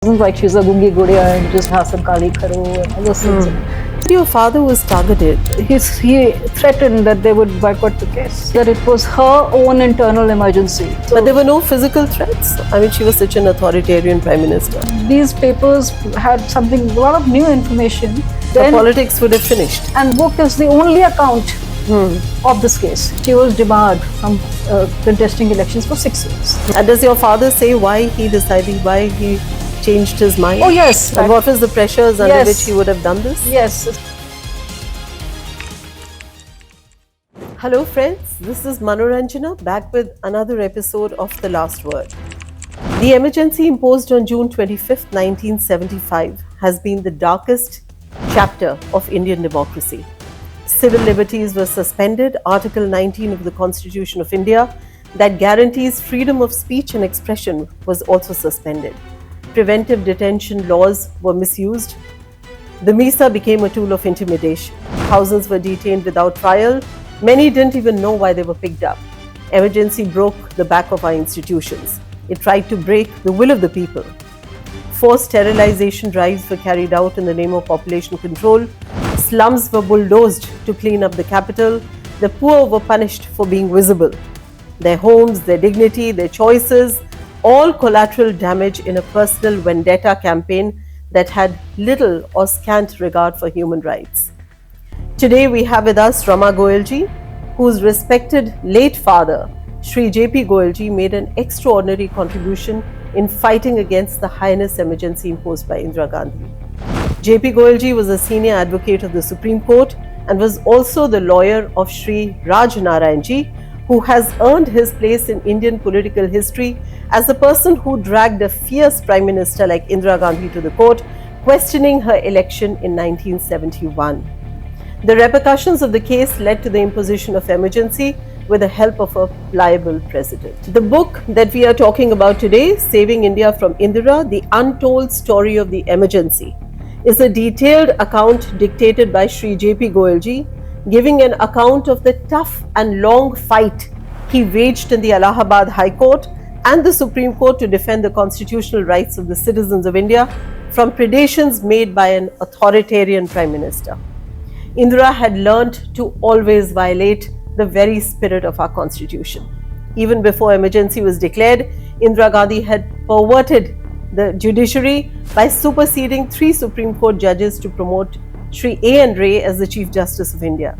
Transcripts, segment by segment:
wasn't like she's a gungi gudiya and just Hasan Kali Karo and all those things. Your father was targeted. He threatened that they would boycott the case, that it was her own internal emergency. But there were no physical threats. I mean, she was such an authoritarian prime minister. These papers had a lot of new information. The politics would have finished. And book is the only account of this case. She was debarred from contesting elections for 6 years. And does your father say why he changed his mind? Oh yes. And what was the pressures under which he would have done this? Yes. Hello friends, this is Manoranjana back with another episode of The Last Word. The emergency imposed on June 25th, 1975 has been the darkest chapter of Indian democracy. Civil liberties were suspended. Article 19 of the Constitution of India that guarantees freedom of speech and expression was also suspended. Preventive detention laws were misused. The MISA became a tool of intimidation. Thousands were detained without trial. Many didn't even know why they were picked up. Emergency broke the back of our institutions. It tried to break the will of the people. Forced sterilization drives were carried out in the name of population control. Slums were bulldozed to clean up the capital. The poor were punished for being visible. Their homes, their dignity, their choices, all collateral damage in a personal vendetta campaign that had little or scant regard for human rights. Today we have with us Rama Goyalji, whose respected late father, Shri J.P. Goyalji, made an extraordinary contribution in fighting against the heinous emergency imposed by Indira Gandhi. J.P. Goyalji was a senior advocate of the Supreme Court and was also the lawyer of Shri Raj Narayanji, who has earned his place in Indian political history as the person who dragged a fierce Prime Minister like Indira Gandhi to the court, questioning her election in 1971. The repercussions of the case led to the imposition of emergency with the help of a pliable president. The book that we are talking about today, Saving India from Indira, The Untold Story of the Emergency, is a detailed account dictated by Shri J.P. Goyalji, giving an account of the tough and long fight he waged in the Allahabad High Court and the Supreme Court to defend the constitutional rights of the citizens of India from predations made by an authoritarian Prime Minister. Indira had learnt to always violate the very spirit of our constitution. Even before emergency was declared, Indira Gandhi had perverted the judiciary by superseding 3 Supreme Court judges to promote Shri A. N. Ray as the Chief Justice of India.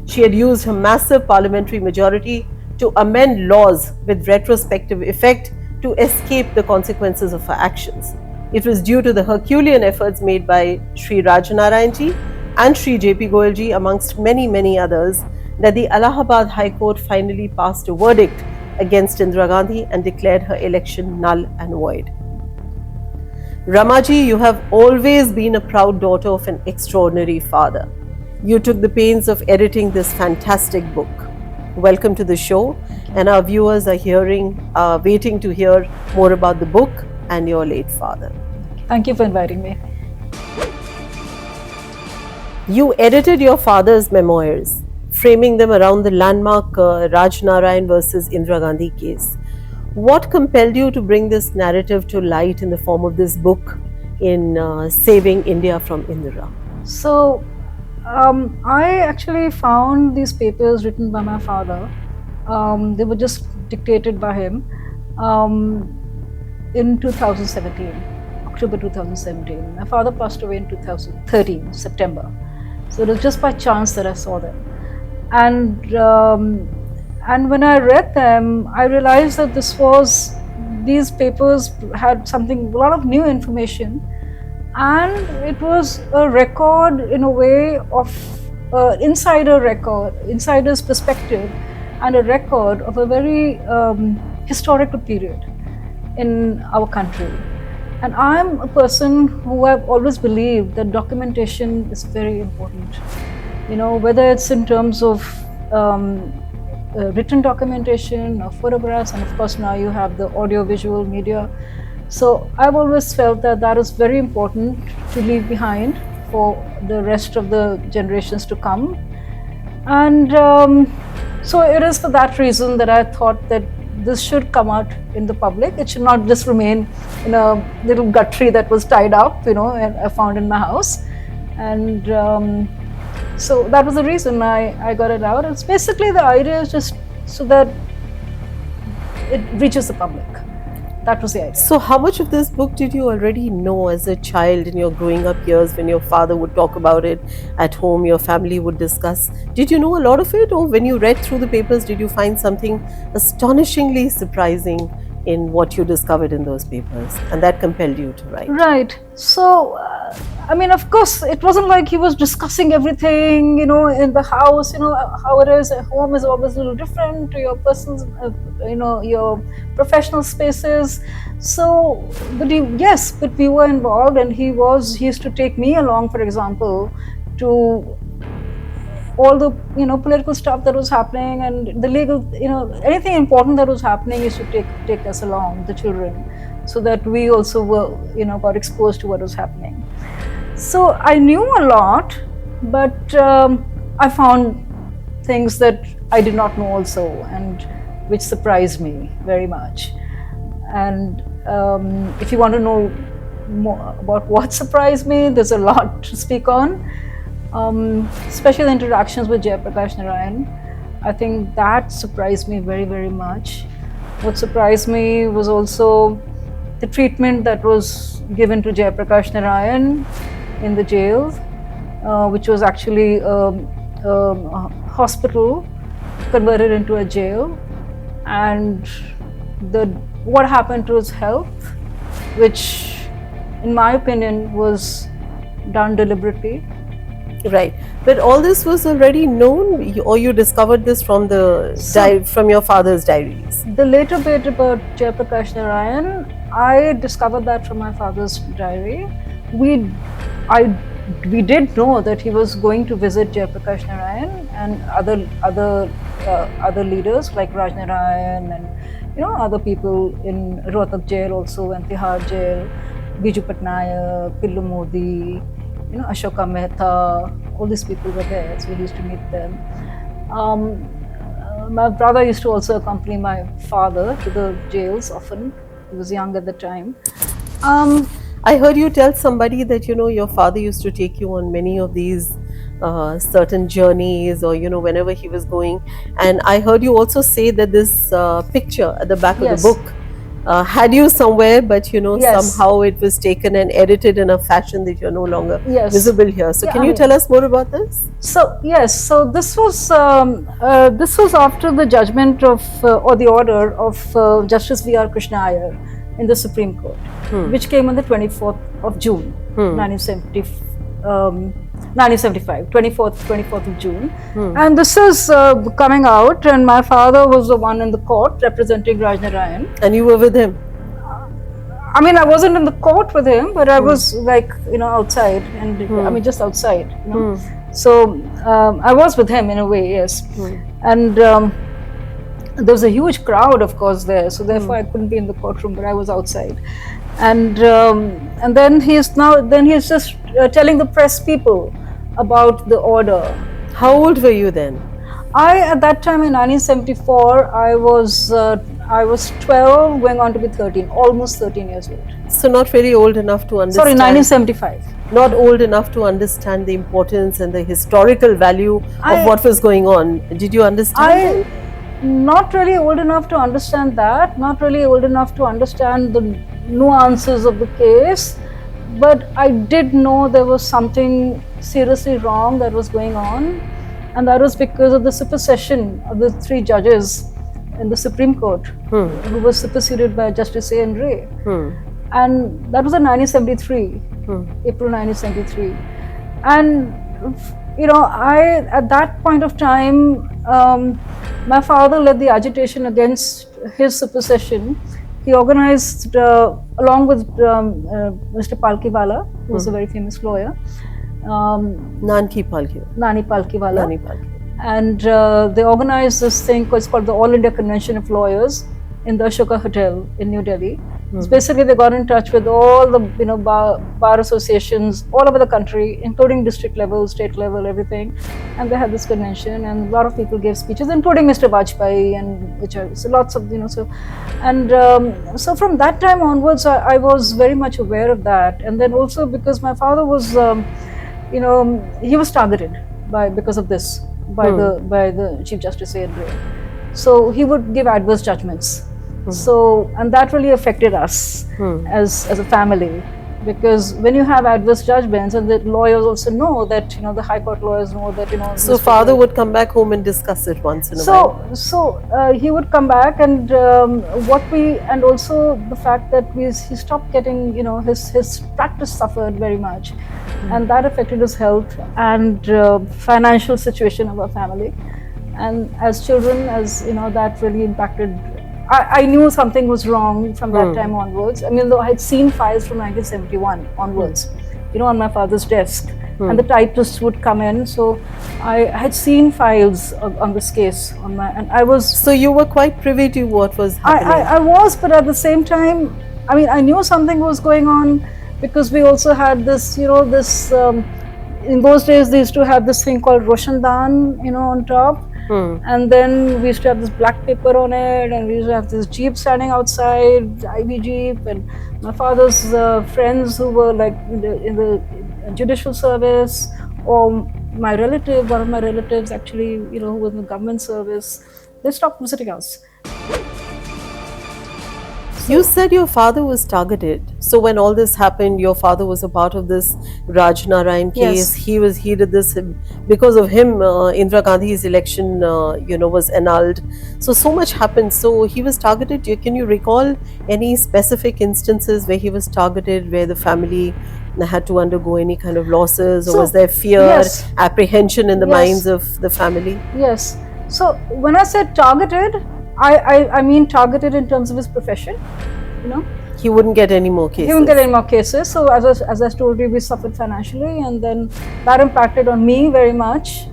She had used her massive parliamentary majority to amend laws with retrospective effect to escape the consequences of her actions. It was due to the Herculean efforts made by Shri Raj Narayanji and Shri J.P. Goyalji, amongst many others, that the Allahabad High Court finally passed a verdict against Indira Gandhi and declared her election null and void. Ramaji, you have always been a proud daughter of an extraordinary father. You took the pains of editing this fantastic book. Welcome to the show, and our viewers are waiting to hear more about the book and your late father. Thank you for inviting me. You edited your father's memoirs, framing them around the landmark Raj Narayan versus Indira Gandhi case. What compelled you to bring this narrative to light in the form of this book in Saving India from Indira? So, I actually found these papers written by my father. They were just dictated by him in 2017, October 2017. My father passed away in 2013, September. So it was just by chance that I saw them. And when I read them, I realized that these papers had a lot of new information, and it was a record in a way of insider's perspective, and a record of a very historical period in our country. And I'm a person who I've always believed that documentation is very important. You know, whether it's in terms of written documentation or photographs, and of course now you have the audio-visual media. So I've always felt that is very important to leave behind for the rest of the generations to come. And so it is for that reason that I thought that this should come out in the public. It should not just remain in a little guttery that was tied up, and I found in my house. And so that was the reason I got it out. It's basically, the idea is just so that it reaches the public. That was the idea. So how much of this book did you already know as a child in your growing up years, when your father would talk about it at home, your family would discuss? Did you know a lot of it, or when you read through the papers, did you find something astonishingly surprising in what you discovered in those papers, and that compelled you to write? Right. So, I mean, of course, it wasn't like he was discussing everything, in the house. How it is at home is always a little different to your personal, your professional spaces. So, but we were involved, and he used to take me along, for example, to all the political stuff that was happening, and the legal, anything important that was happening, he used to take us along, the children, so that we also were, got exposed to what was happening. So I knew a lot, but I found things that I did not know also, and which surprised me very much. And if you want to know more about what surprised me, there's a lot to speak on. Especially the interactions with Jayaprakash Narayan. I think that surprised me very, very much. What surprised me was also the treatment that was given to Jayaprakash Narayan in the jail, which was actually a hospital converted into a jail, and what happened to his health, which in my opinion was done deliberately. Right, but all this was already known, or you discovered this from from your father's diaries? The later bit about Jayaprakash Narayan, I discovered that from my father's diary. We did know that he was going to visit Jayaprakash Narayan and other leaders like Raj Narayan and other people in Rohtak jail also, and Tihar jail, Biju Patnaik, Pillu Modi, Ashoka Mehta, all these people were there, so we used to meet them. My brother used to also accompany my father to the jails often. He was young at the time. I heard you tell somebody that your father used to take you on many of these certain journeys, or whenever he was going. And I heard you also say that this picture at the back of the book had you somewhere, but somehow it was taken and edited in a fashion that you're no longer visible here. So can you tell us more about this? So yes, so this was after the judgment of or the order of Justice V.R. Krishna Iyer in the Supreme Court, which came on the 24th of June, 1975, 24th of June. And this is coming out, and my father was the one in the court representing Raj Narayan. And you were with him? I mean, I wasn't in the court with him, but I was outside, and just outside, So I was with him in a way, yes. And there was a huge crowd, of course, there, so therefore I couldn't be in the courtroom, but I was outside. And then he's just telling the press people about the order. How old were you then? At that time in 1974, I was 12, going on to be 13, almost 13 years old. So not really old enough to understand. Sorry, 1975. Not old enough to understand the importance and the historical value of what was going on. Did you understand? Not really old enough to understand that. Not really old enough to understand the nuances of the case. But I did know there was something seriously wrong that was going on, and that was because of the supersession of the 3 judges in the Supreme Court, who was superseded by Justice A. N. Ray. And that was in 1973, April 1973. And at that point of time, my father led the agitation against his supersession. He organized, along with Mr. Palkiwala, who was a very famous lawyer. Nani Palkiwala. And they organized this thing called the All India Convention of Lawyers in the Ashoka Hotel in New Delhi. So basically, they got in touch with all the bar associations all over the country, including district level, state level, everything, and they had this convention, and a lot of people gave speeches, including Mr. Vajpayee and so lots of so from that time onwards, I was very much aware of that, and then also because my father was, he was targeted because of this by the Chief Justice A.N. Ray. So he would give adverse judgments. So, and that really affected us as a family, because when you have adverse judgments, and the lawyers also know that, the High Court lawyers know that, So father would come back home and discuss it once in a while. So he would come back, and and also the fact that he stopped getting, his practice suffered very much, and that affected his health and financial situation of our family. And as children, that really impacted. I knew something was wrong from that time onwards. I mean, though I had seen files from 1971 onwards, on my father's desk, and the typists would come in. So I had seen files on this case and I was. So you were quite privy to what was happening. I was, but at the same time, I mean, I knew something was going on, because we also had this, in those days they used to have this thing called Roshandan, on top. And then we used to have this black paper on it, and we used to have this jeep standing outside, Ivy Jeep, and my father's friends who were like in the judicial service, or one of my relatives actually, who was in the government service, they stopped visiting us. You said your father was targeted. So when all this happened, your father was a part of this Raj Narayan case. Yes. He did this because of him. Indira Gandhi's election, was annulled. So much happened. So he was targeted. Can you recall any specific instances where he was targeted, where the family had to undergo any kind of losses, or was there fear, apprehension in the minds of the family? Yes. So when I said targeted, I mean targeted in terms of his profession, He wouldn't get any more cases. He wouldn't get any more cases. So as I told you, we suffered financially, and then that impacted on me very much,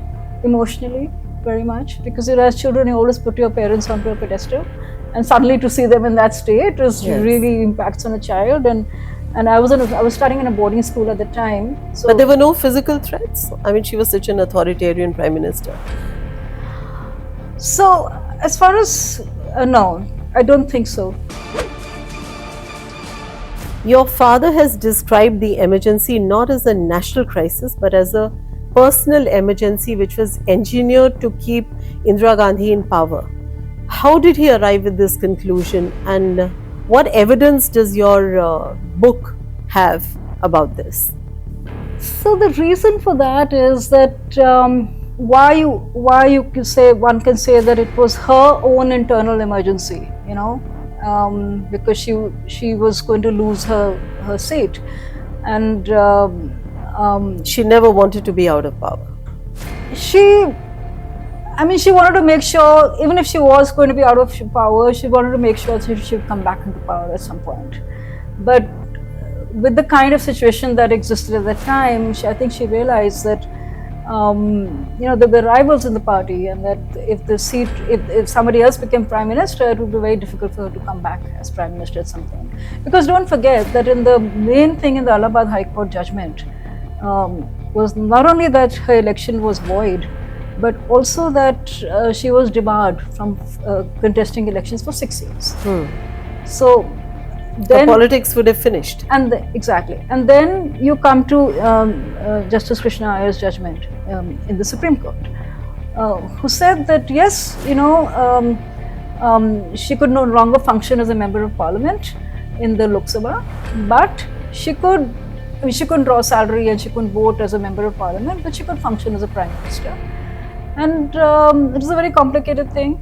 emotionally, very much, because as children, you always put your parents onto a pedestal, and suddenly to see them in that state really impacts on a child. And I was studying in a boarding school at the time. So, but there were no physical threats. I mean, she was such an authoritarian prime minister. So, as far as no, I don't think so. Your father has described the emergency not as a national crisis, but as a personal emergency which was engineered to keep Indira Gandhi in power. How did he arrive at this conclusion, and what evidence does your book have about this? So the reason for that is that one can say that it was her own internal emergency, because she was going to lose her seat, and she never wanted to be out of power. She wanted to make sure, even if she was going to be out of power, she wanted to make sure that she would come back into power at some point. But with the kind of situation that existed at that time, I think she realized that there were rivals in the party, and that if somebody else became prime minister, it would be very difficult for her to come back as prime minister at some point. Because don't forget that in the main thing in the Allahabad High Court judgment was not only that her election was void, but also that she was debarred from contesting elections for 6 years. So then the politics would have finished. Exactly. And then you come to Justice Krishna Iyer's judgment in the Supreme Court, who said that yes, she could no longer function as a member of parliament in the Lok Sabha, but she couldn't draw salary and she couldn't vote as a member of parliament, but she could function as a prime minister. And it is a very complicated thing.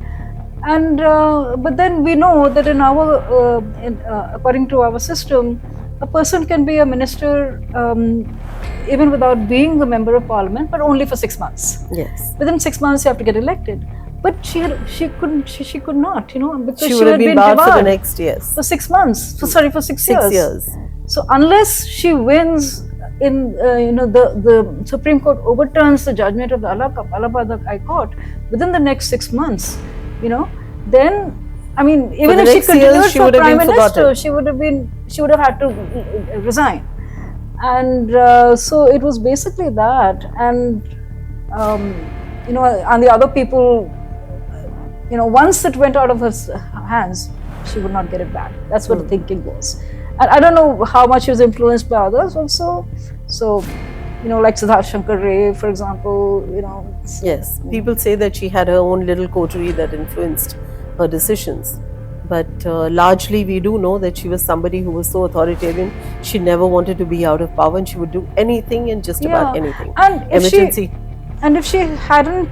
And but then we know that in our according to our system, a person can be a minister even without being a member of parliament, but only for 6 months. Yes. Within 6 months, you have to get elected. But she could not, because she would have been barred for the next years. For 6 months. For 6 years. 6 years. So unless she wins in the Supreme Court overturns the judgment of the Allahabad High Court within the next 6 months, then I mean, even the if she next years, continued she for would have prime been minister, forgotten. she would have had to resign. And so it was basically that. And you know, and the other people, you know, once it went out of her hands, she would not get it back. That's what the thinking was. And I don't know how much she was influenced by others also. So, you know, like Siddharth Shankar Ray, for example, you know. Yes, people say that she had her own little coterie that influenced her decisions. But largely, we do know that she was somebody who was so authoritarian. She never wanted to be out of power, and she would do anything and just about Yeah, anything. and Emergency. if she hadn't,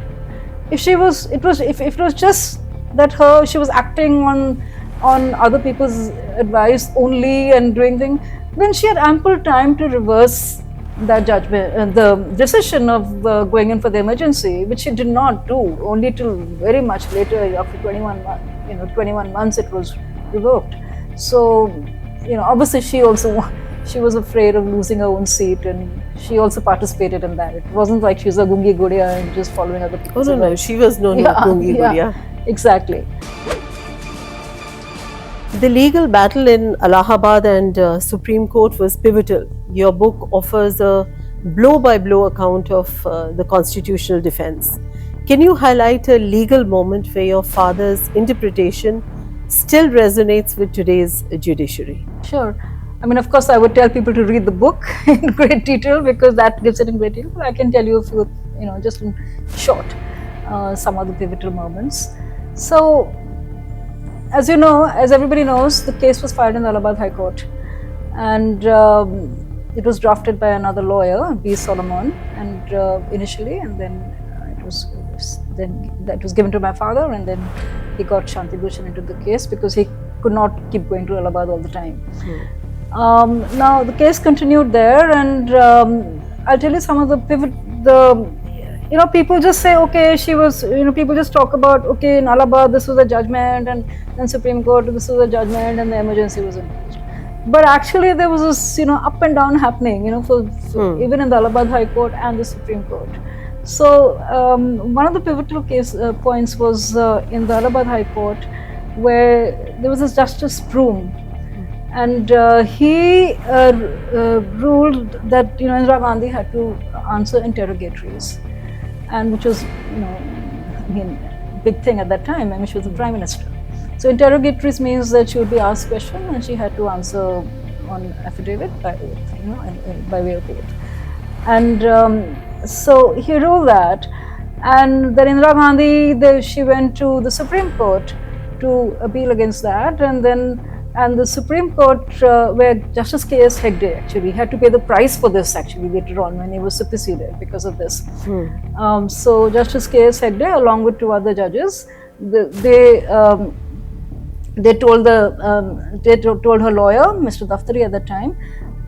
if she was, it was, if it was just that she was acting on other people's advice only and doing things, then she had ample time to reverse that judgment, the decision of going in for the emergency, which she did not do. Only till very much later, after 21 months, 21 months, it was revoked. So, you know, obviously she also she was afraid of losing her own seat, and she also participated in that. It wasn't like she was a gungi gudiya and just following other Oh, people's no, no, advice. she was no Gungi Gudiya. Exactly. The legal battle in Allahabad and Supreme Court was pivotal. Your book offers a blow by blow account of the constitutional defense. Can you highlight a legal moment where your father's interpretation still resonates with today's judiciary? Sure. I mean, of course, I would tell people to read the book in great detail because that gives it in great detail. But I can tell you a few, you know, just in short, some of the pivotal moments. So, as you know, as everybody knows, the case was filed in the Allahabad High Court, and it was drafted by another lawyer, B. Solomon, and initially, and then it was then that was given to my father, and then he got Shanti Bhushan into the case because he could not keep going to Allahabad all the time. Now the case continued there, and I'll tell you some of the you know, people just say, okay, she was, you know, people just talk about, okay, in Allahabad this was a judgment, and then Supreme Court this was a judgment, and the emergency was imposed. But actually there was this, you know, up and down happening, you know, for even in the Allahabad High Court and the Supreme Court. So one of the pivotal points was in the Allahabad High Court, where there was this Justice Broom, and he ruled that, you know, Indira Gandhi had to answer interrogatories, and which was, you know, I mean, big thing at that time. I mean, she was the Prime Minister. So interrogatories means that she would be asked questions and she had to answer on affidavit by oath, you know, by way of oath. And so he ruled that, and then Indira Gandhi, she went to the Supreme Court to appeal against that, and the Supreme Court, where Justice K.S. Hegde actually had to pay the price for this actually later on when he was superseded because of this. So Justice K.S. Hegde, along with two other judges, they told told her lawyer, Mr. Daftari at that time,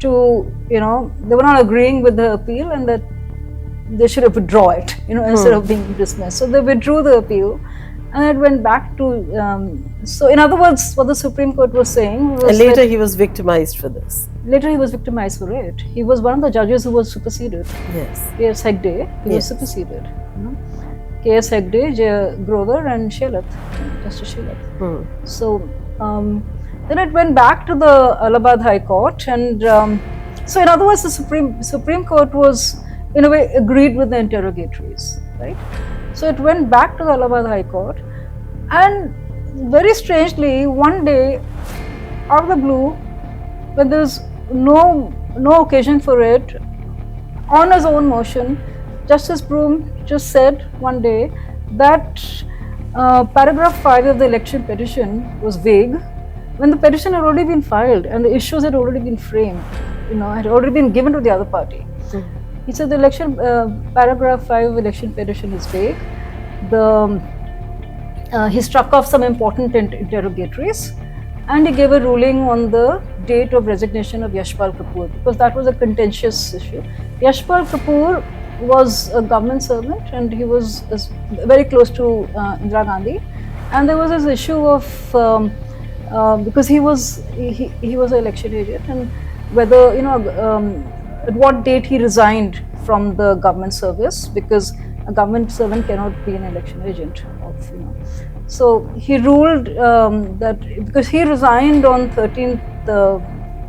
to, you know, they were not agreeing with the appeal and that they should have withdraw it, you know, instead of being dismissed. So they withdrew the appeal, and it went back to. So in other words, what the Supreme Court was saying was, and later he was victimized for this. Later he was victimized for it. He was one of the judges who was superseded. Yes. K.S. Hegde, he was superseded. You know? K.S. Hegde, J. Grover, and Shelath, Justice Shelath. So then it went back to the Allahabad High Court, and so in other words, the Supreme Court was, in a way, agreed with the interrogatories, right? So it went back to the Allahabad High Court, and very strangely, one day, out of the blue, when there was no occasion for it, on his own motion, Justice Broom just said one day that paragraph 5 of the election petition was vague, when the petition had already been filed and the issues had already been framed, you know, had already been given to the other party. He said the election paragraph 5 of election petition is vague. He struck off some important interrogatories, and he gave a ruling on the date of resignation of Yashpal Kapoor, because that was a contentious issue. Yashpal Kapoor was a government servant, and he was very close to Indira Gandhi, and there was this issue of because he was an election agent, and whether, you know, at what date he resigned from the government service, because a government servant cannot be an election agent of, you know. So he ruled that because he resigned on 13th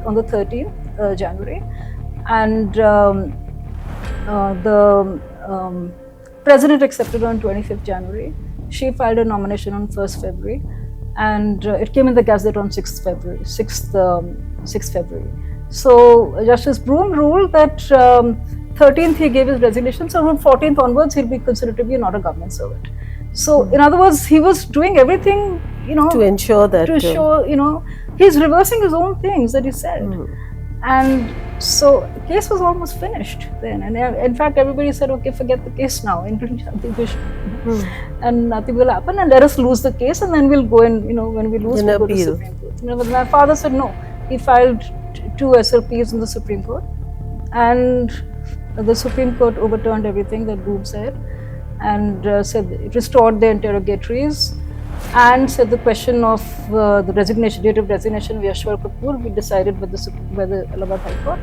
on the 13th January, and the president accepted on 25th January. She filed a nomination on 1st February, and it came in the Gazette on 6th February. 6th February. So Justice Broom ruled that 13th he gave his resignation. So from 14th onwards he'll be considered to be not a government servant. So in other words, he was doing everything, to ensure that to show, he's reversing his own things that he said. And so the case was almost finished then. And in fact, everybody said, okay, forget the case now. And nothing will happen, and let us lose the case, and then we'll go in, when we lose, we'll go to the Supreme Court. But my father said no. He filed 2 SLPs in the Supreme Court, and the Supreme Court overturned everything that Broom said, and said it restored the interrogatories, and said the question of the date of resignation of Yashwar Kapoor will be decided by the Allahabad High Court,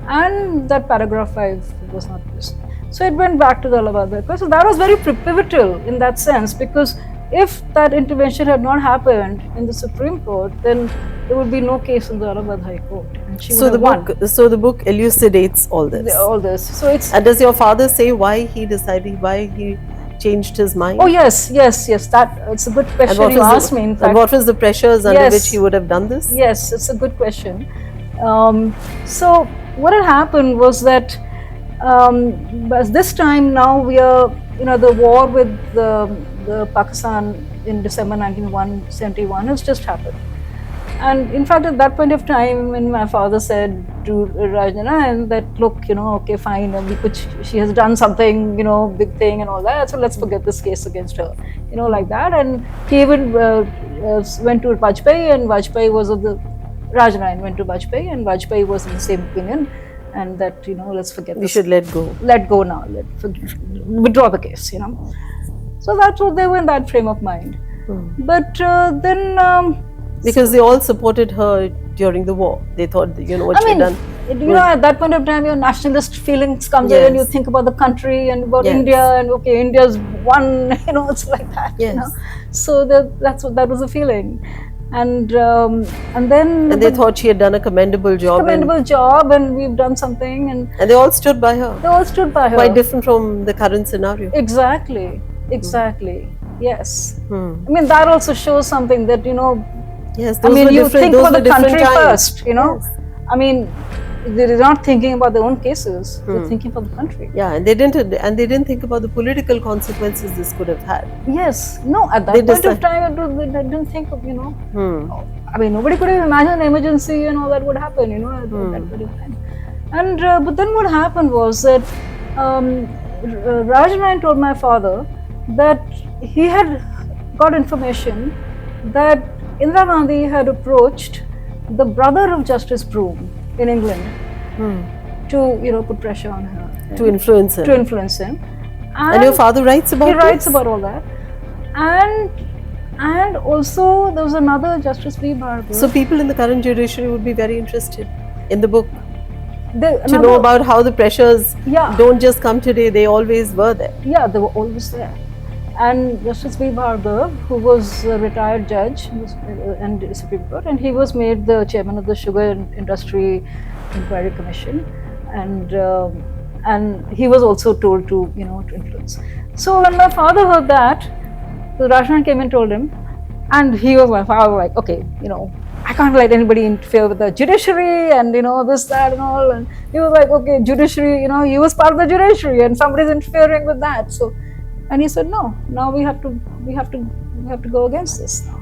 and that paragraph 5 was not used. So it went back to the Allahabad High Court. So that was very pivotal in that sense, because if that intervention had not happened in the Supreme Court, then there would be no case in the Allahabad High Court, and she would have won. So the book elucidates all this. So it's. And does your father say why he changed his mind? Oh yes. That it's a good question you asked me. In fact, and what was the pressures under which he would have done this? Yes, it's a good question. So what had happened was that this time now we are, the war with the Pakistan in December 1971 has just happened. And in fact, at that point of time, when my father said to Rajna that, look, okay, fine, she has done something, big thing and all that, so let's forget this case against her, like that. And he even went to Vajpayee, and Vajpayee was of the Rajna went to Vajpayee, and Vajpayee was in the same opinion, and that let's forget. We should let go. Let go now. Withdraw the case. So that's what they were in that frame of mind. But then. Because they all supported her during the war. They thought, what she had done. At that point of time, your nationalist feelings comes in, and you think about the country and about India, and okay, India's won. It's like that. Yes. So that was the feeling, and then. And they thought she had done a commendable job. And we've done something, and they all stood by her. Quite different from the current scenario. Exactly. Yes. That also shows something that Yes, you think about the country times. first, they're not thinking about their own cases. They're thinking about the country. Yeah, and they didn't think about the political consequences this could have had. Yes, no. At that point of time, they didn't think of nobody could have imagined an emergency and all that would happen. At that point of time. And but then what happened was that Rajnayan told my father that he had got information that Indira Gandhi had approached the brother of Justice Broom in England to put pressure on her, to influence him. And your father writes about He writes about all that, and also there was another Justice V. Bhargava. So people in the current judiciary would be very interested in the book to know about how the pressures don't just come today; they always were there. Yeah, they were always there. And Justice V. Bhargava, who was a retired judge in the Supreme Court, and he was made the chairman of the Sugar Industry Inquiry Commission, and he was also told to to influence. So when my father heard that, the Rajnayan came and told him, and my father was like, okay, I can't let anybody interfere with the judiciary and this, that, and all. And he was like, okay, judiciary, he was part of the judiciary, and somebody's interfering with that. So. And he said, no, now we have to go against this now.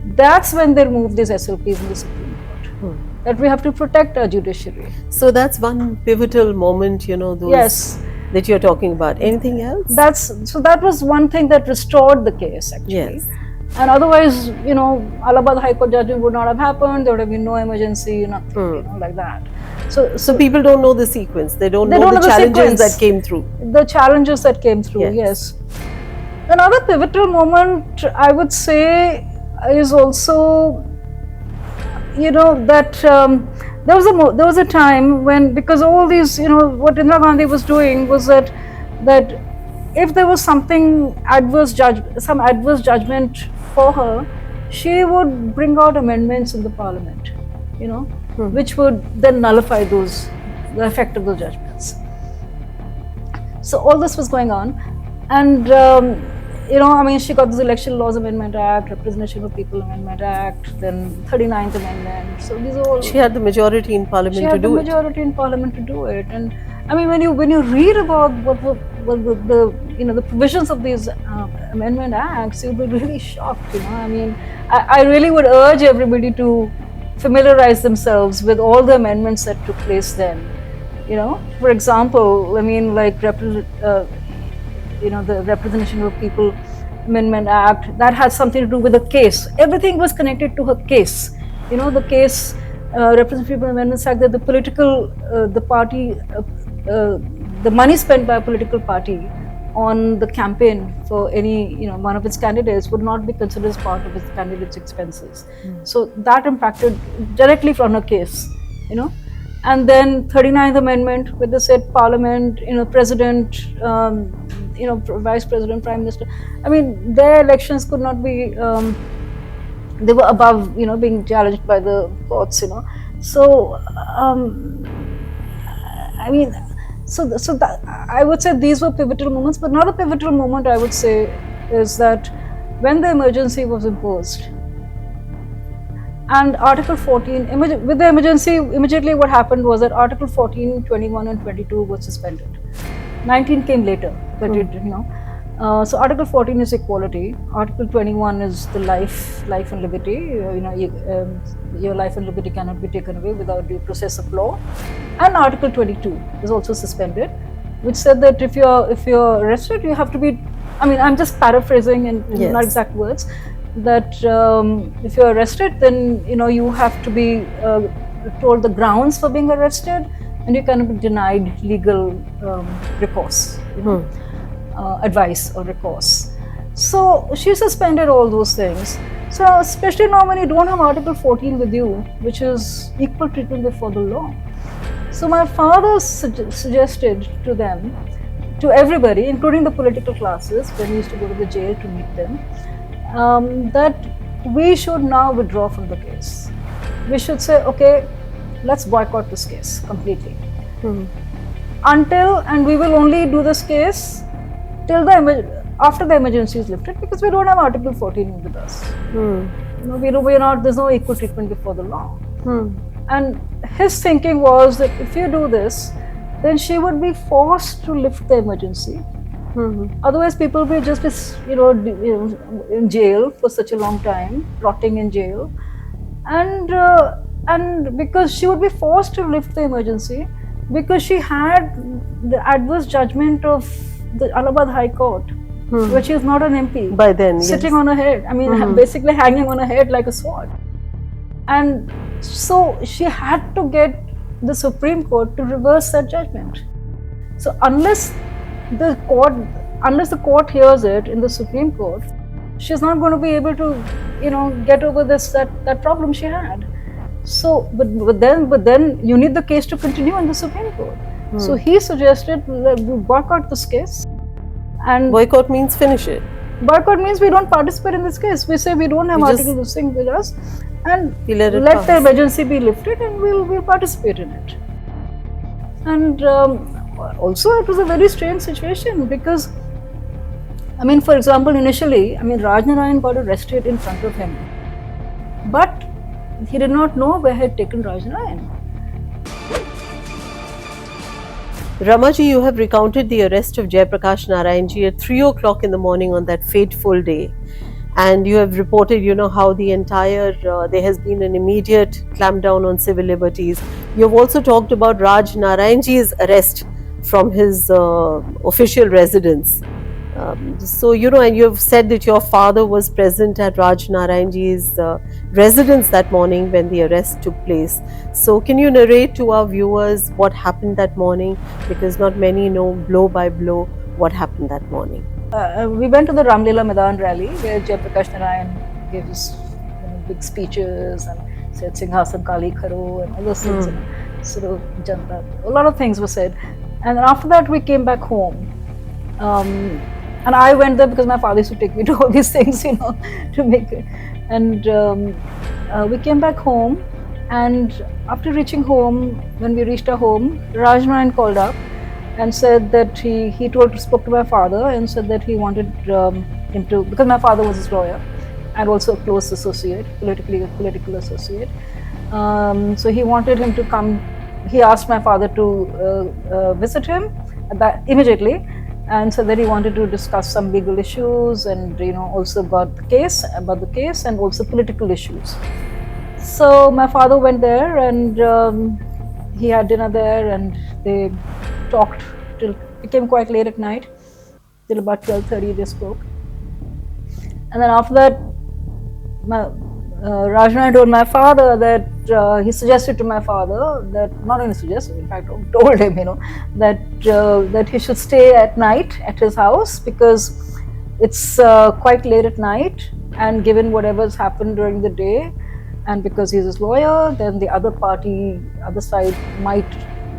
That's when they removed these SLPs in the Supreme Court. That we have to protect our judiciary. So that's one pivotal moment, those that you're talking about. Anything else? That was one thing that restored the case, actually. Yes. And otherwise, Allahabad High Court judgment would not have happened. There would have been no emergency, nothing, like that. So people don't know the sequence. They don't know the challenges that came through. The challenges that came through, yes. Another pivotal moment, I would say, is also, that there was a time when, because all these, what Indira Gandhi was doing was that if there was some adverse judgment for her, she would bring out amendments in the parliament, which would then nullify the effect of those judgments. So all this was going on, and she got this Election Laws Amendment Act, Representation of People Amendment Act, then 39th Amendment. So these are all. She had the majority in parliament to do it. She had the majority in parliament to do it, and I mean, when you read about what the provisions of these amendment acts, you'll be really shocked. I mean, I really would urge everybody to familiarize themselves with all the amendments that took place then. For example, I mean, like the Representation of People Amendment Act, that had something to do with a case. Everything was connected to her case. The case, Representation of People Amendments Act, that the money spent by a political party on the campaign for any, one of its candidates would not be considered as part of its candidate's expenses. So that impacted directly from her case, And then 39th Amendment, where they said Parliament, President, Vice President, Prime Minister. I mean, their elections could not be, they were above, being challenged by the courts, So, I mean, so that, I would say these were pivotal moments. But another pivotal moment, I would say, is that when the emergency was imposed, and Article 14, with the emergency, immediately what happened was that Article 14, 21 and 22 was suspended. 19 came later, but so Article 14 is equality. Article 21 is the life and liberty. Your life and liberty cannot be taken away without due process of law. And Article 22 is also suspended, which said that if you're arrested, you have to be. I mean, I'm just paraphrasing in not exact words. That if you're arrested, then you have to be told the grounds for being arrested, and you cannot be denied legal recourse, advice or recourse. So she suspended all those things. So especially now when you don't have Article 14 with you, which is equal treatment before the law. So my father suggested to them, to everybody, including the political classes, when we used to go to the jail to meet them, that we should now withdraw from the case. We should say, okay, let's boycott this case completely. And we will only do this case till after the emergency is lifted, because we don't have Article 14 with us. There's no equal treatment before the law. And his thinking was that if you do this, then she would be forced to lift the emergency. Otherwise, people will just be, in jail for such a long time, rotting in jail, and because she would be forced to lift the emergency, because she had the adverse judgment of the Allahabad High Court, which is not an MP by then, sitting on her head. I mean, basically hanging on her head like a sword, and so she had to get the Supreme Court to reverse that judgment. So unless the court hears it in the Supreme Court, she's not going to be able to, get over that problem she had. So, but then you need the case to continue in the Supreme Court. So he suggested that we boycott this case. And boycott means finish it. Boycott means we don't participate in this case. We say we don't have Article this thing with us, and let the emergency be lifted, and we'll participate in it. And also, it was a very strange situation because, I mean, for example, initially, Raj Narayan got arrested in front of him, but he did not know where he had taken Raj Narayan. Ramaji, you have recounted the arrest of Jayaprakash Narayanji at 3 o'clock in the morning on that fateful day. And you have reported, how the entire, there has been an immediate clampdown on civil liberties. You have also talked about Raj Narayanji's arrest from his official residence. So, and you have said that your father was present at Raj Narayanji's residence that morning when the arrest took place. So, can you narrate to our viewers what happened that morning? Because not many know blow by blow what happened that morning. We went to the Ramlila Maidan rally where Jayaprakash Narayan gave his big speeches and said Singhasan Kali Kharo and all those things. Sort of Janta. A lot of things were said. And after that, we came back home. And I went there because my father used to take me to all these things, to make it. And we came back home. And after reaching home, when we reached our home, Raj Narayan called up and said that he spoke to my father and said that he wanted him to, because my father was his lawyer and also a close associate, political associate. So he wanted him to come. He asked my father to visit him immediately, and said that he wanted to discuss some legal issues and also about the case and also political issues. So my father went there, and he had dinner there, and they talked till it became quite late at night, till about 12:30 they spoke. And then after that, Raj Narayan told my father that he suggested to my father that, not only suggested, in fact told him, that he should stay at night at his house because it's quite late at night, and given whatever's happened during the day, and because he's his lawyer, then the other side might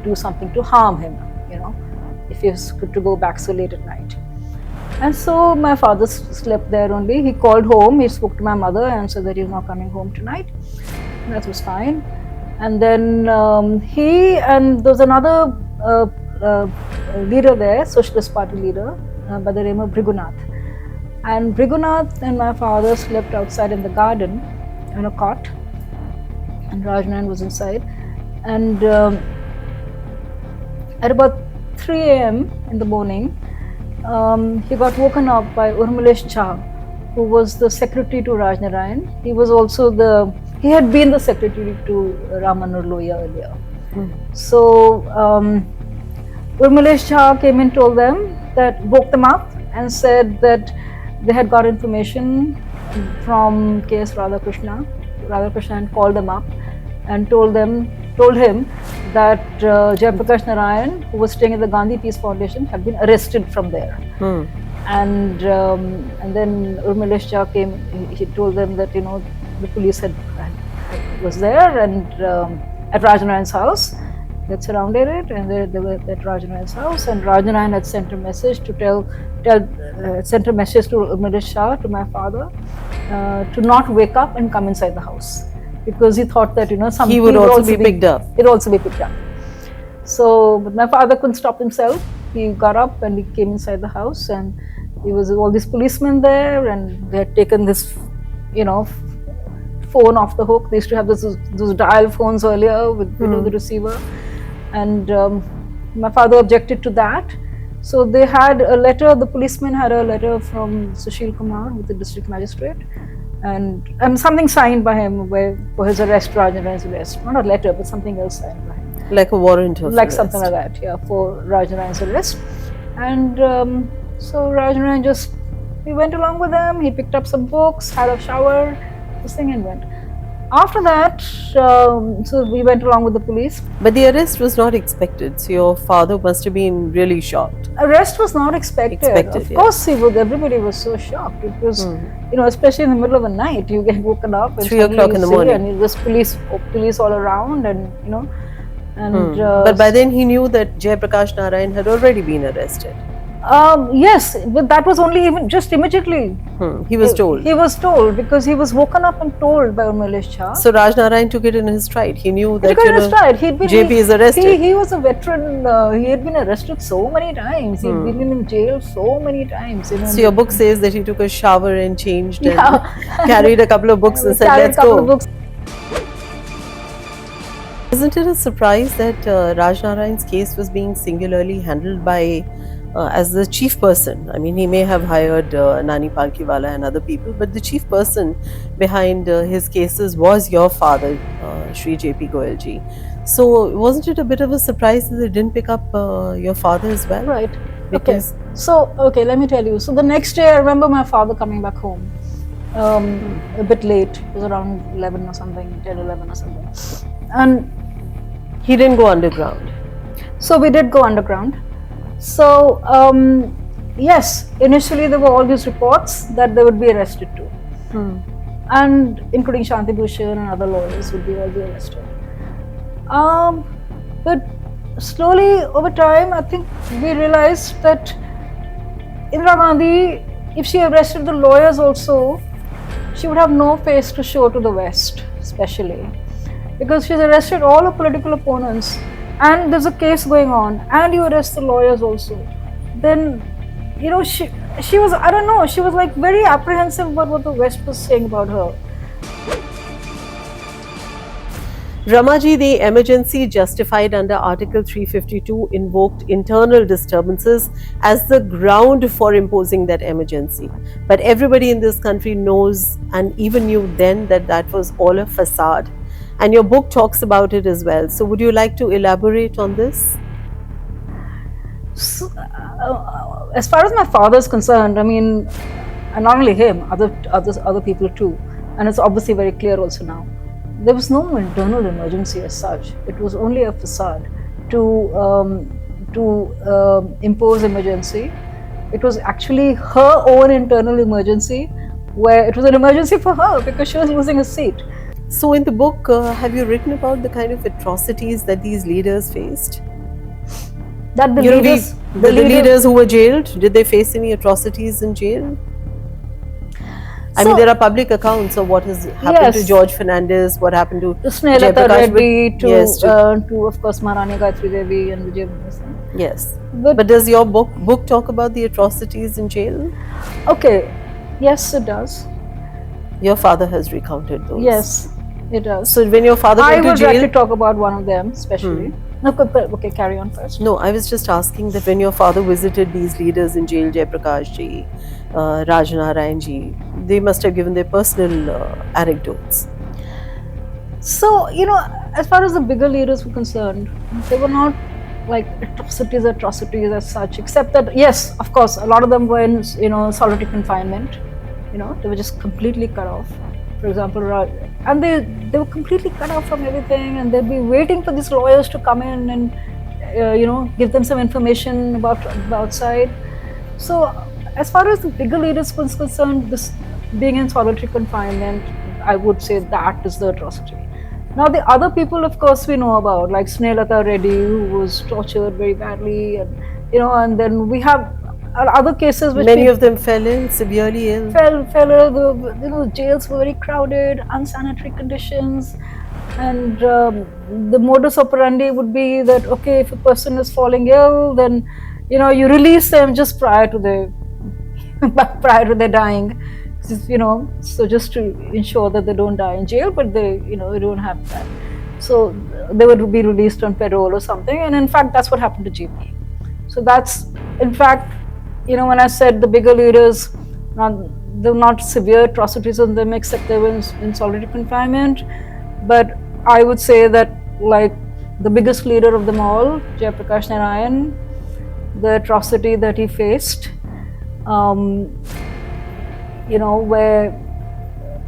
do something to harm him, if he's to go back so late at night. And so my father slept there only. He called home, he spoke to my mother and said that he's not coming home tonight. And that was fine. And then there was another leader there, Socialist Party leader, by the name of Brigunath. And Brigunath and my father slept outside in the garden in a cot, and Raj Narayan was inside. And at about 3 a.m. in the morning, he got woken up by Urmilesh Jha, who was the secretary to Raj Narayan. He had been the secretary to Ram Manohar Lohia earlier. So Urmilesh Jha came and woke them up and said that they had got information from K.S. Radhakrishnan. Radhakrishnan called them up and told him that Jayaprakash Narayan, who was staying at the Gandhi Peace Foundation, had been arrested from there. And then Urmilesh Jha came. He told them that the police was there and at Raj Narayan's house. They had surrounded it, and they were at Raj Narayan's house. And Raj Narayan had sent a message to sent a message to Urmilesh Jha, to my father, to not wake up and come inside the house, because he thought that something he would also be picked up. It would also be picked up. So, but my father couldn't stop himself. He got up and he came inside the house, and there was all these policemen there, and they had taken this, phone off the hook. They used to have those dial phones earlier with the receiver, and my father objected to that. So they had a letter. The policeman had a letter from Sushil Kumar, with the district magistrate, and something signed by him for his arrest, Raj Narayan's arrest. Not a letter, but something else signed by him. Like a warrant of like arrest. Something like that, yeah, for Raj Narayan's arrest. And so Raj Narayan he went along with them. He picked up some books, had a shower, this thing, and went. After that, so we went along with the police. But the arrest was not expected, so your father must have been really shocked. Arrest was not expected. Of course he would. Everybody was so shocked. It was, especially in the middle of the night, you get woken up and 3 o'clock in the morning, and there's police all around, and but by then he knew that Jayaprakash Narayan had already been arrested. Yes, but that was only just immediately. He was told. He was told because he was woken up and told by Urmilesh Jha. So Raj Narayan took it in his stride. He knew that JP is arrested. He was a veteran. He had been arrested so many times. He'd been in jail so many times. So your book says that he took a shower and changed and carried a couple of books and said, "Let's go." Isn't it a surprise that Raj Narayan's case was being singularly handled by as the chief person? I mean, he may have hired Nani Palkiwala and other people, but the chief person behind his cases was your father, Shri J.P. Goyal ji. So wasn't it a bit of a surprise that they didn't pick up your father as well? Right. Because okay, let me tell you. So the next day, I remember my father coming back home a bit late. It was around 11 or something, 10, 11 or something. And he didn't go underground. So we did go underground. So, yes, initially there were all these reports that they would be arrested too. And including Shanti Bhushan and other lawyers would all be arrested. But slowly over time, I think we realized that Indira Gandhi, if she arrested the lawyers also, she would have no face to show to the West, especially because she's arrested all her political opponents, and there's a case going on, and you arrest the lawyers also. Then, she was, I don't know, she was like very apprehensive about what the West was saying about her. Ramaji, the emergency justified under Article 352 invoked internal disturbances as the ground for imposing that emergency. But everybody in this country knows, and even knew then, that that was all a facade. And your book talks about it as well. So would you like to elaborate on this? So, as far as my father is concerned, I mean, and not only him, other people too, and it's obviously very clear also now. There was no internal emergency as such. It was only a facade to impose emergency. It was actually her own internal emergency, where it was an emergency for her because she was losing a seat. So in the book, have you written about the kind of atrocities that these leaders faced? That the leaders who were jailed, did they face any atrocities in jail? I mean, there are public accounts of what has happened to George Fernandez, what happened to Snehlata Reddy, to of course Maharani Gayatri Devi and Vijay Mallya. Yes. But does your book talk about the atrocities in jail? Okay. Yes, it does. Your father has recounted those. Yes, it does. So when your father went to jail, I would like to talk about one of them, especially. Okay, carry on first. No, I was just asking that when your father visited these leaders in jail, Jayaprakash ji, Raj Narayan ji, they must have given their personal anecdotes. So, as far as the bigger leaders were concerned, they were not like atrocities as such, except that, yes, of course, a lot of them were in, solitary confinement. They were just completely cut off. For example, and they were completely cut off from everything, and they'd be waiting for these lawyers to come in and give them some information about the outside. So as far as the bigger leaders was concerned, this being in solitary confinement, I would say that is the atrocity. Now the other people, of course, we know about, like Snehlata Reddy, who was tortured very badly, and then we have other cases which many of them fell in severely ill. The jails were very crowded, unsanitary conditions, and the modus operandi would be that, okay, if a person is falling ill, then you release them just prior to their dying, so just to ensure that they don't die in jail, but they don't have that, so they would be released on parole or something. And in fact, that's what happened to GP. So that's, in fact, when I said the bigger leaders, there were not severe atrocities on them, except they were in solitary confinement. But I would say that, like, the biggest leader of them all, Jayaprakash Narayan, the atrocity that he faced, where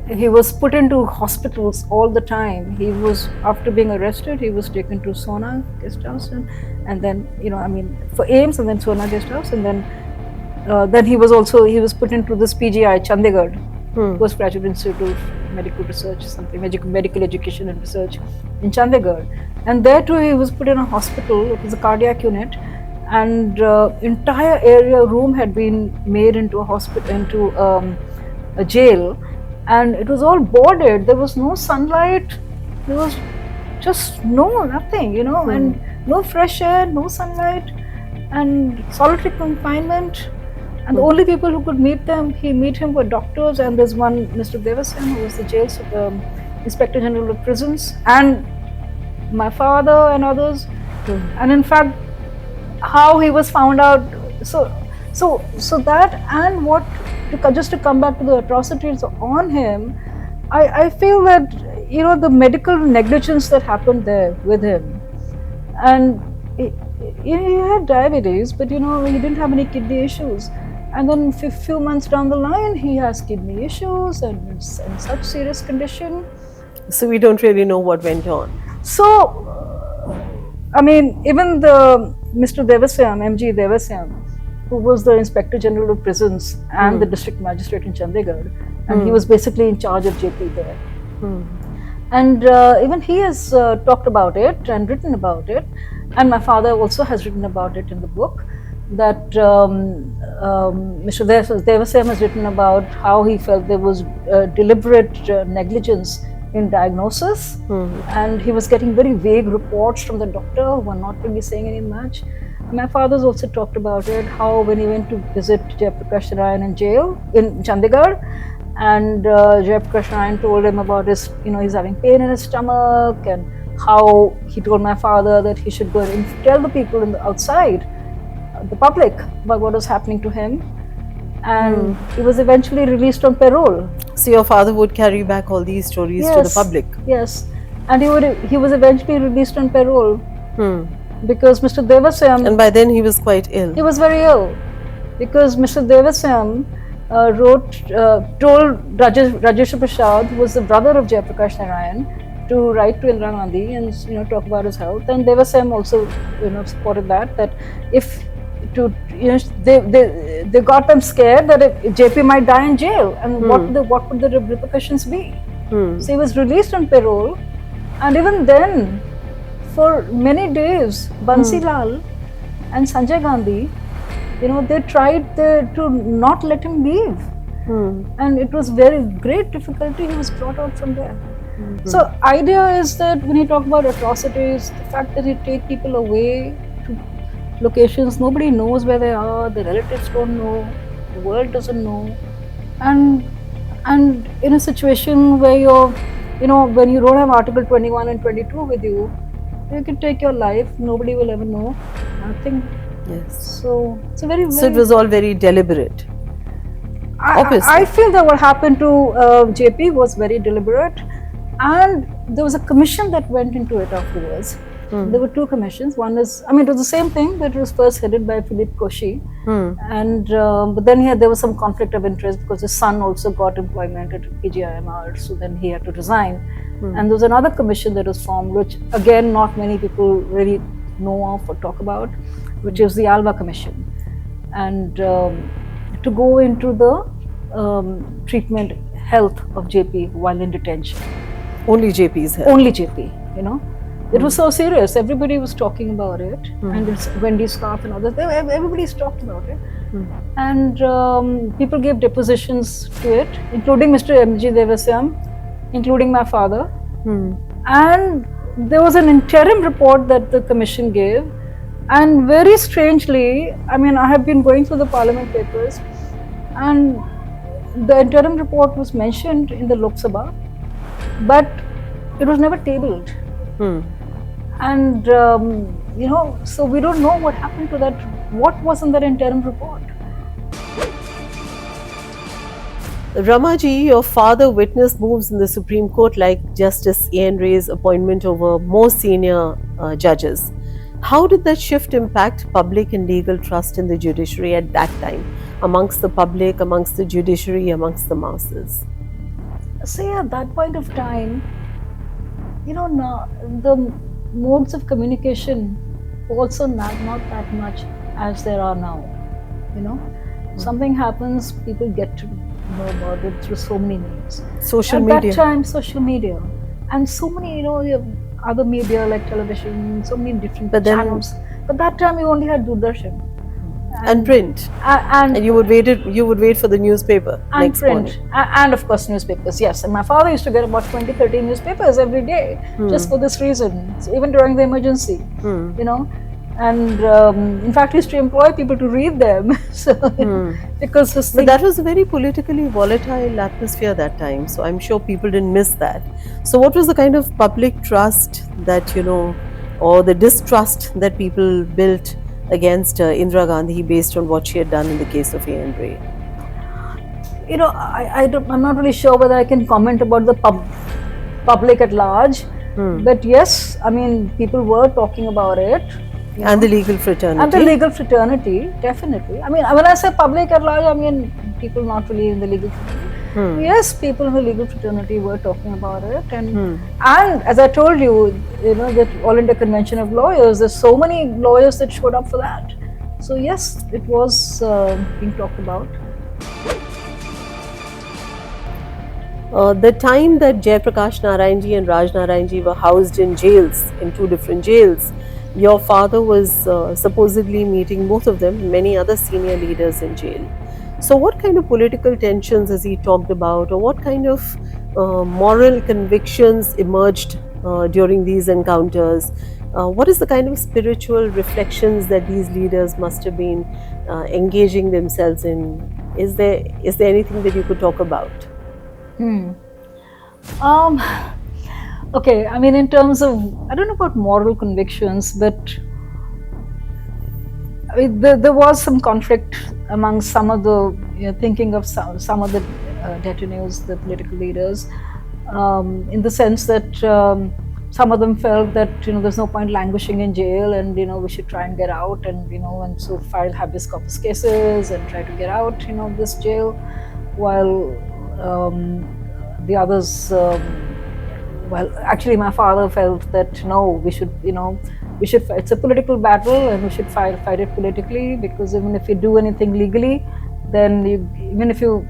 he was put into hospitals all the time. He was, after being arrested, he was taken to Sona guest house, and then, for AIIMS, and then Sona guest house, and then he was put into this PGI, Chandigarh, Postgraduate Institute of Medical Research, something, medical education and research in Chandigarh. And there too he was put in a hospital. It was a cardiac unit, and entire area room had been made into a hospital, into a jail, and it was all boarded. There was no sunlight, there was just nothing, and no fresh air, no sunlight, and solitary confinement. And the only people who could meet him were doctors, and there's one, Mr. Devasyan, who was the jail Inspector General of Prisons, and my father and others. And in fact, how he was found out, so that, and just to come back to the atrocities on him, I feel that, the medical negligence that happened there with him, and he had diabetes, but he didn't have any kidney issues. And then a few months down the line, he has kidney issues and such serious condition. So we don't really know what went on. So, even the Mr. Devasyan, MG Devasyan, who was the Inspector General of Prisons and the District Magistrate in Chandigarh, and he was basically in charge of JP there. And even he has talked about it and written about it, and my father also has written about it in the book. that Mr. Devasam has written about how he felt there was deliberate negligence in diagnosis, and he was getting very vague reports from the doctor who were not really saying any much. My father's also talked about it, how when he went to visit Jayaprakash Narayan in jail in Chandigarh, and Jayaprakash Narayan told him about his, he's having pain in his stomach, and how he told my father that he should go and tell the people in the outside, the public, about what was happening to him. And he was eventually released on parole. So your father would carry back all these stories to the public. Yes, and he was eventually released on parole because Mr. Devasam. And by then he was quite ill. He was very ill because Mr. Devasam told Rajeshwar Prasad, who was the brother of Jayaprakash Narayan, to write to Indira Gandhi and talk about his health. And Devasam also supported that if they got them scared that if JP might die in jail, and what would the repercussions be? So he was released on parole, and even then, for many days, Bansi Lal and Sanjay Gandhi, they tried to not let him leave, and it was very great difficulty. He was brought out from there. So idea is that when you talk about atrocities, the fact that you take people away to locations nobody knows where they are, the relatives don't know, the world doesn't know, and in a situation where when you don't have Article 21 and 22 with you, you can take your life, nobody will ever know, nothing. Yes. So it's a very So it was all very deliberate. Obviously. I feel that what happened to JP was very deliberate, and there was a commission that went into it afterwards. There were two commissions. One is, it was the same thing, but it was first headed by Philippe Cauchy, and but then there was some conflict of interest because his son also got employment at PGIMR, so then he had to resign. And there was another commission that was formed, which again not many people really know of or talk about, which is the Alva Commission, and to go into the treatment health of JP while in detention. Only JP's health. Only JP, It was so serious. Everybody was talking about it, and it's Wendy Scarf and others. Everybody's talked about it, and people gave depositions to it, including Mr. M.G. Devasam, including my father. And there was an interim report that the commission gave, and very strangely, I have been going through the Parliament papers, and the interim report was mentioned in the Lok Sabha, but it was never tabled. And so we don't know what happened to that, what was in that interim report. Ramaji, your father witnessed moves in the Supreme Court like Justice A.N. Ray's appointment over more senior judges. How did that shift impact public and legal trust in the judiciary at that time, amongst the public, amongst the judiciary, amongst the masses? See, at that point of time, now the modes of communication also not that much as there are now. Something happens, people get to know about it through so many means. Social media. At that time, social media, and so many, you have other media like television, so many different channels. But that time, you only had Doordarshan. And print. And you would wait for the newspaper and next print. morning. And of course newspapers, yes. And my father used to get about 20-30 newspapers every day, just for this reason. So even during the emergency, and in fact he used to employ people to read them. So because this thing. But that was a very politically volatile atmosphere that time, so I'm sure people didn't miss that. So what was the kind of public trust that or the distrust that people built against Indira Gandhi based on what she had done in the case of A.N. Ray? I'm not really sure whether I can comment about the public at large, but yes, people were talking about it. And the legal fraternity. And the legal fraternity, definitely. When I say public at large, people not really in the legal fraternity. Yes, people in the legal fraternity were talking about it, and as I told you, that All India Convention of Lawyers, there's so many lawyers that showed up for that. So yes, it was being talked about. The time that Jayaprakash Narayan ji and Raj Narayan ji were housed in jails, in two different jails, Your father was supposedly meeting both of them, many other senior leaders in jail. So, what kind of political tensions has he talked about, or what kind of moral convictions emerged during these encounters? What is the kind of spiritual reflections that these leaders must have been engaging themselves in? Is there anything that you could talk about? Um, okay, I mean, in terms of, I don't know about moral convictions, but I mean, there was some conflict among some of the, thinking of some of the detainees, the political leaders, in the sense that some of them felt that there's no point languishing in jail, and we should try and get out, and so file habeas corpus cases and try to get out of this jail, while the others. Well, actually, my father felt that no, we should, it's a political battle, and we should fight it politically, because even if you do anything legally, then even if you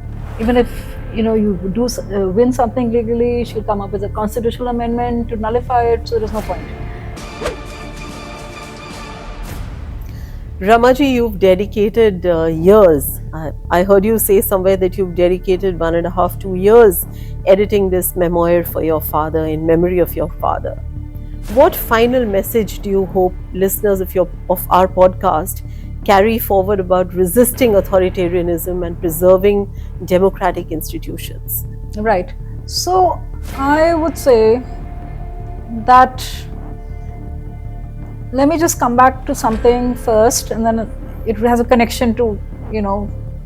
do win something legally, you should come up with a constitutional amendment to nullify it. So there's no point. Ramaji, you've dedicated years. I heard you say somewhere that you've dedicated 1.5 to 2 years editing this memoir for your father, in memory of your father. What final message do you hope listeners of our podcast carry forward about resisting authoritarianism and preserving democratic institutions? Right. So I would say that, let me just come back to something first, and then it has a connection to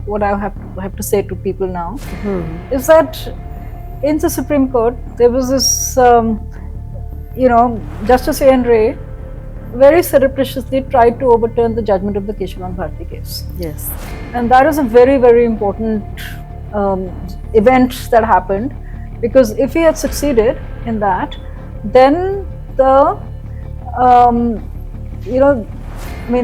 what I have to say to people now. Is that in the Supreme Court there was this Justice A.N. Ray very surreptitiously tried to overturn the judgment of the Keshavan Bharati case. Yes. And that is a very, very important event that happened, because if he had succeeded in that, then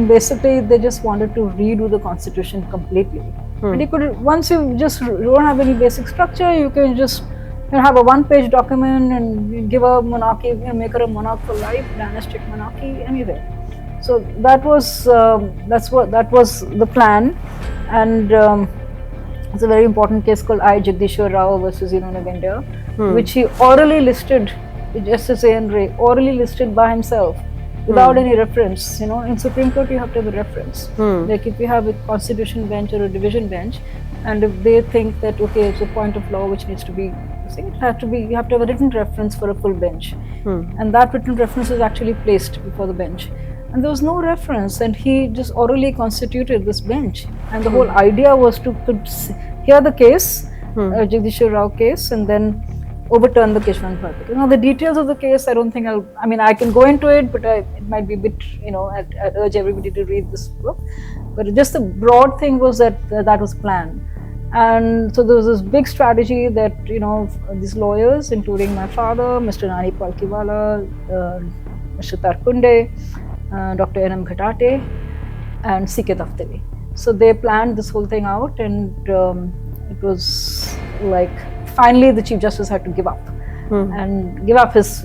basically they just wanted to redo the constitution completely. And you could, once you just don't have any basic structure, you can just have a one-page document and give a monarchy, make her a monarch for life, dynastic monarchy, anyway. So that was the plan, and it's a very important case called I. Jagdishwar Rao versus Union of India, which he orally listed, Justice A.N. Ray orally listed by himself, without any reference. In Supreme Court you have to have a reference. Like if you have a constitution bench or a division bench, and if they think that okay, it's a point of law which needs to be, you have to have a written reference for a full bench, and that written reference is actually placed before the bench. And there was no reference, and he just orally constituted this bench. And the whole idea was to hear the case, Jagdishwar Rao case, and then overturn the Keshavan Bharati. Now the details of the case, I don't think I can go into it, but it might be a bit, I'd urge everybody to read this book. But just the broad thing was that was planned. And so there was this big strategy that, these lawyers, including my father, Mr. Nani Palkiwala, Mr. Tarkunde, Dr. N.M. Ghatate, and C.K. Daftari. So they planned this whole thing out, and it was like, finally the Chief Justice had to give up and give up his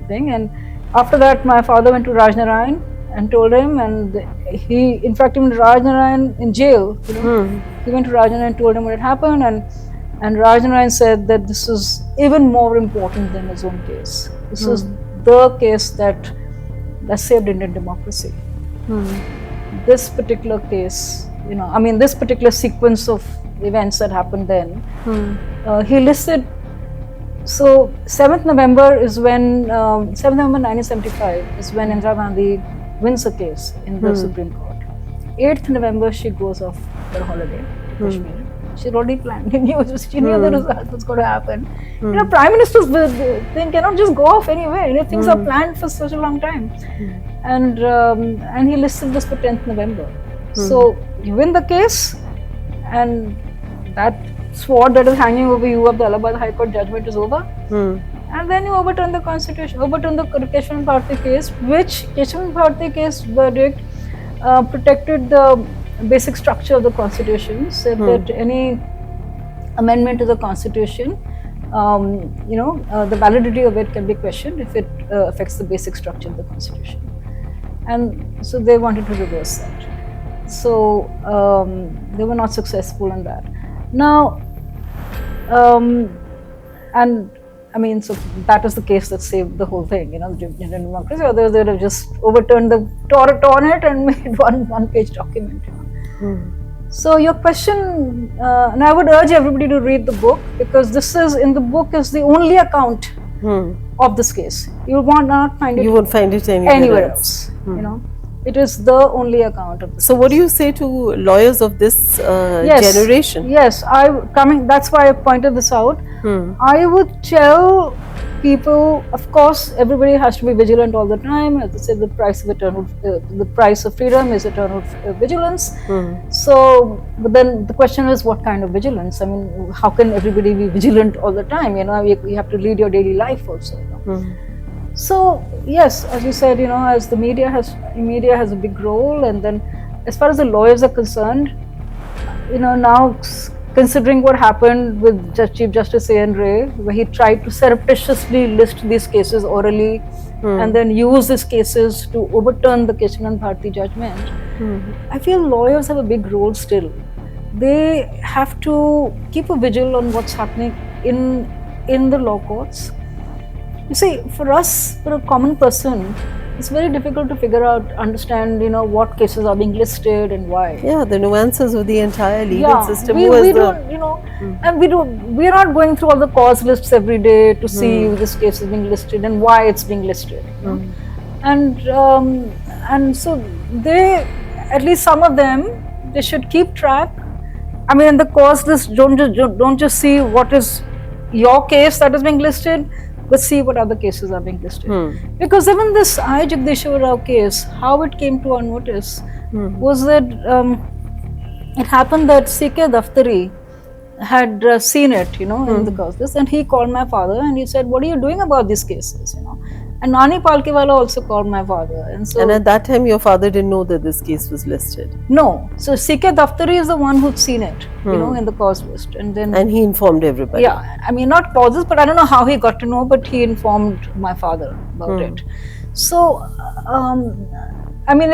thing. And after that, my father went to Raj Narayan and told him, and he, in fact, even Raj Narayan in jail, he went to Raj Narayan and told him what had happened, and Raj Narayan said that this is even more important than his own case. This is the case that saved Indian democracy. This particular case, this particular sequence of events that happened then, he listed. So 7th November is when 7th November 1975 is when Indira Gandhi wins a case in the Supreme Court. 8th November she goes off for holiday to Kashmir. She already planned. She knew the result was going to happen. Prime Minister's thing cannot just go off anywhere. Things are planned for such a long time. And he listed this for 10th November. So you win the case, and that sword that is hanging over you of the Allahabad High Court judgment is over. And then you overturn the constitution, overturn the Keshavan Bharati case, which Keshavan Bharati case verdict protected the basic structure of the constitution, said that any amendment to the constitution, the validity of it can be questioned if it affects the basic structure of the constitution. and so they wanted to reverse that. So they were not successful in that. Now, and I mean, so that is the case that saved the whole thing, the Indian democracy. Others, they would have just overturned torn it and made one-page document. So your question, and I would urge everybody to read the book, because in the book is the only account of this case. You will not find it. You won't find it anywhere else. It is the only account of this. So, what do you say to lawyers of this generation? Yes, that's why I pointed this out. I would tell people, of course, everybody has to be vigilant all the time. As I said, the price of freedom is eternal vigilance. So, but then the question is, what kind of vigilance? I mean, how can everybody be vigilant all the time? You have to lead your daily life also. So yes, as you said, as the media has a big role, and then as far as the lawyers are concerned, now considering what happened with Chief Justice A.N. Ray, where he tried to surreptitiously list these cases orally and then use these cases to overturn the Kesavananda Bharati judgment, I feel lawyers have a big role still. They have to keep a vigil on what's happening in the law courts. You see, for a common person, it's very difficult to understand, what cases are being listed and why. Yeah, the nuances of the entire legal system. We don't, and we are not going through all the cause lists every day to see if this case is being listed and why it's being listed. And so at least some of them, they should keep track. I mean, in the cause list, don't just see what is your case that is being listed, but see what other cases are being listed. Because even this I. Jagdishwar Rao case, how it came to our notice was that it happened that C.K. Daftari had seen it, in the cause list, and he called my father and he said, "What are you doing about these cases?" And Nani Palkewala also called my father. And at that time, your father didn't know that this case was listed? No. So C.K. Daftari is the one who'd seen it, in the cause list. And he informed everybody? Yeah. I mean, not causes, but I don't know how he got to know, but he informed my father about it. So, I mean,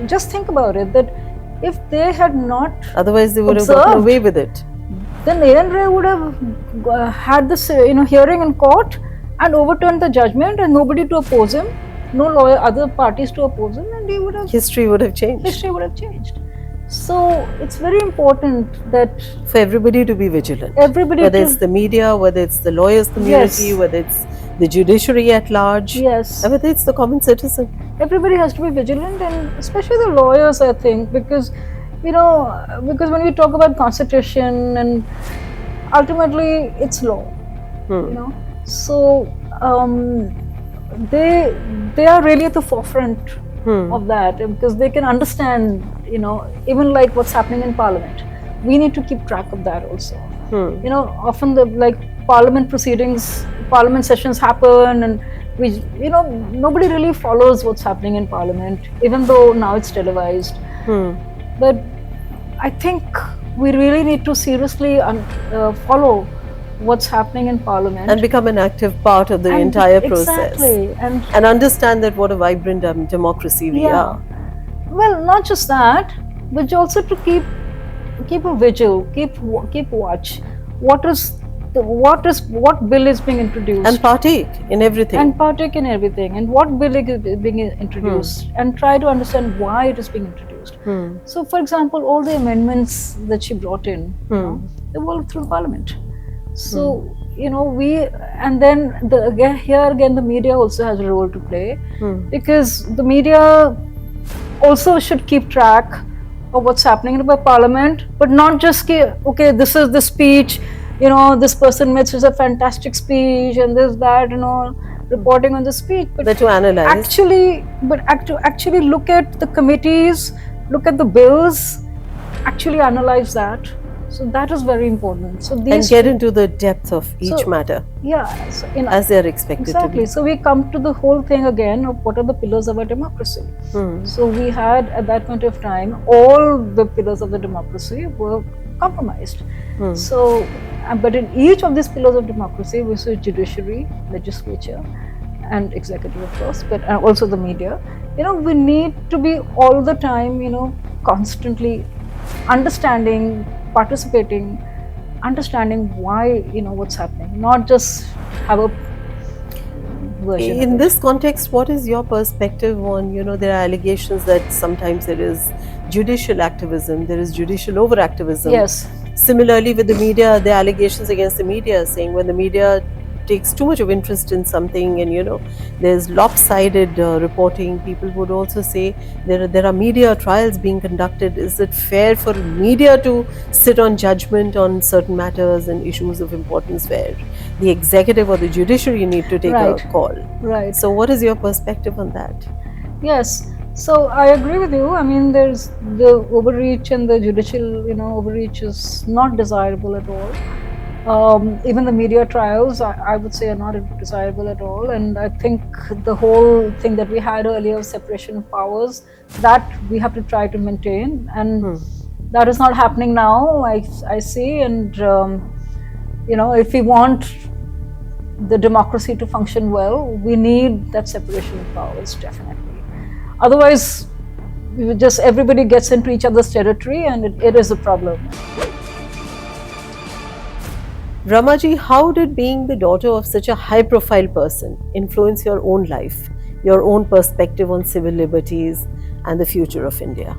just think about it, that if they had not otherwise they would have gotten away with it. Then A.N. Ray would have had this, hearing in court and overturned the judgment, and nobody to oppose him, no other parties to oppose him, and history would have changed. So it's very important that for everybody to be vigilant. Whether it's the media, whether it's the lawyers community, whether it's the judiciary at large, whether it's the common citizen. Everybody has to be vigilant, and especially the lawyers, I think, because when we talk about constitution, and ultimately it's law, So they are really at the forefront of that, because they can understand, even like what's happening in Parliament. We need to keep track of that also. Often Parliament sessions happen, and nobody really follows what's happening in Parliament, even though now it's televised. But I think we really need to seriously follow what's happening in Parliament and become an active part of the entire process. Exactly, and understand that what a vibrant democracy we are. Well, not just that, but also to keep a vigil, keep watch. What bill is being introduced, and partake in everything, and what bill is being introduced, and try to understand why it is being introduced. So, for example, all the amendments that she brought in, they were through Parliament. So, and then here again the media also has a role to play, because the media also should keep track of what's happening in the Parliament, but not just this is the speech, this person made such a fantastic speech, and this, that, reporting on the speech, but to analyze. Actually look at the committees, look at the bills, actually analyze that. So that is very important. So and get into the depth of each matter. Yeah. So as they are expected to be. So we come to the whole thing again of what are the pillars of our democracy. So we had at that point of time, all the pillars of the democracy were compromised. So, but in each of these pillars of democracy, we saw judiciary, legislature, and executive, of course, but also the media. We need to be all the time, constantly understanding, participating, understanding why, what's happening, not just have a version In of it. this context, what is your perspective on, there are allegations that sometimes there is judicial activism, there is judicial overactivism. Yes. Similarly, with the media, there are allegations against the media saying when the media takes too much of interest in something and there's lopsided reporting. People would also say there are media trials being conducted. Is it fair for media to sit on judgment on certain matters and issues of importance where the executive or the judiciary need to take Right. a call? Right. So what is your perspective on that? Yes. So I agree with you. I mean, there's the overreach, and the judicial, overreach is not desirable at all. Even the media trials, I would say, are not desirable at all. And I think the whole thing that we had earlier of separation of powers, that we have to try to maintain. And that is not happening now, I see. And, if we want the democracy to function well, we need that separation of powers, definitely. Otherwise, everybody gets into each other's territory, and it is a problem. Ramaji, how did being the daughter of such a high-profile person influence your own life, your own perspective on civil liberties and the future of India?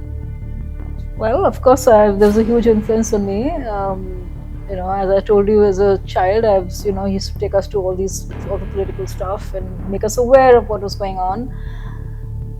Well, of course, there's a huge influence on me. As I told you, as a child, he used to take us to all the political stuff and make us aware of what was going on.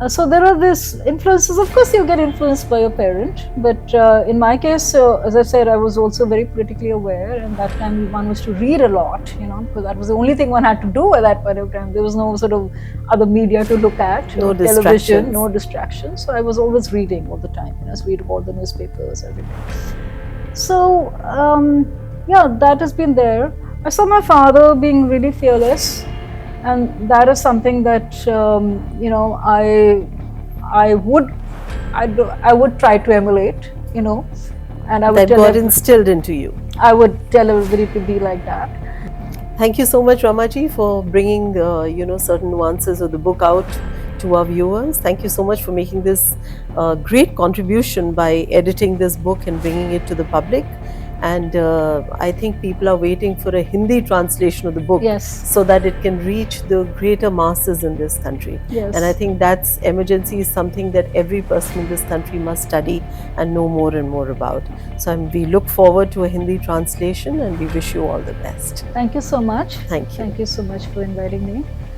So there are these influences. Of course, you get influenced by your parent, but in my case, as I said, I was also very politically aware, and that time one was to read a lot, because that was the only thing one had to do at that point of time. There was no sort of other media to look at, no television, no distractions. So I was always reading all the time. I was reading all the newspapers, everything. So that has been there. I saw my father being really fearless. And that is something that I would try to emulate, and I would that got instilled into you. I would tell everybody to be like that. Thank you so much, Ramaji, for bringing certain nuances of the book out to our viewers. Thank you so much for making this great contribution by editing this book and bringing it to the public. And I think people are waiting for a Hindi translation of the book, yes, so that it can reach the greater masses in this country. Yes. And I think that's emergency is something that every person in this country must study and know more and more about. So we look forward to a Hindi translation, and we wish you all the best. Thank you so much. Thank you. Thank you so much for inviting me.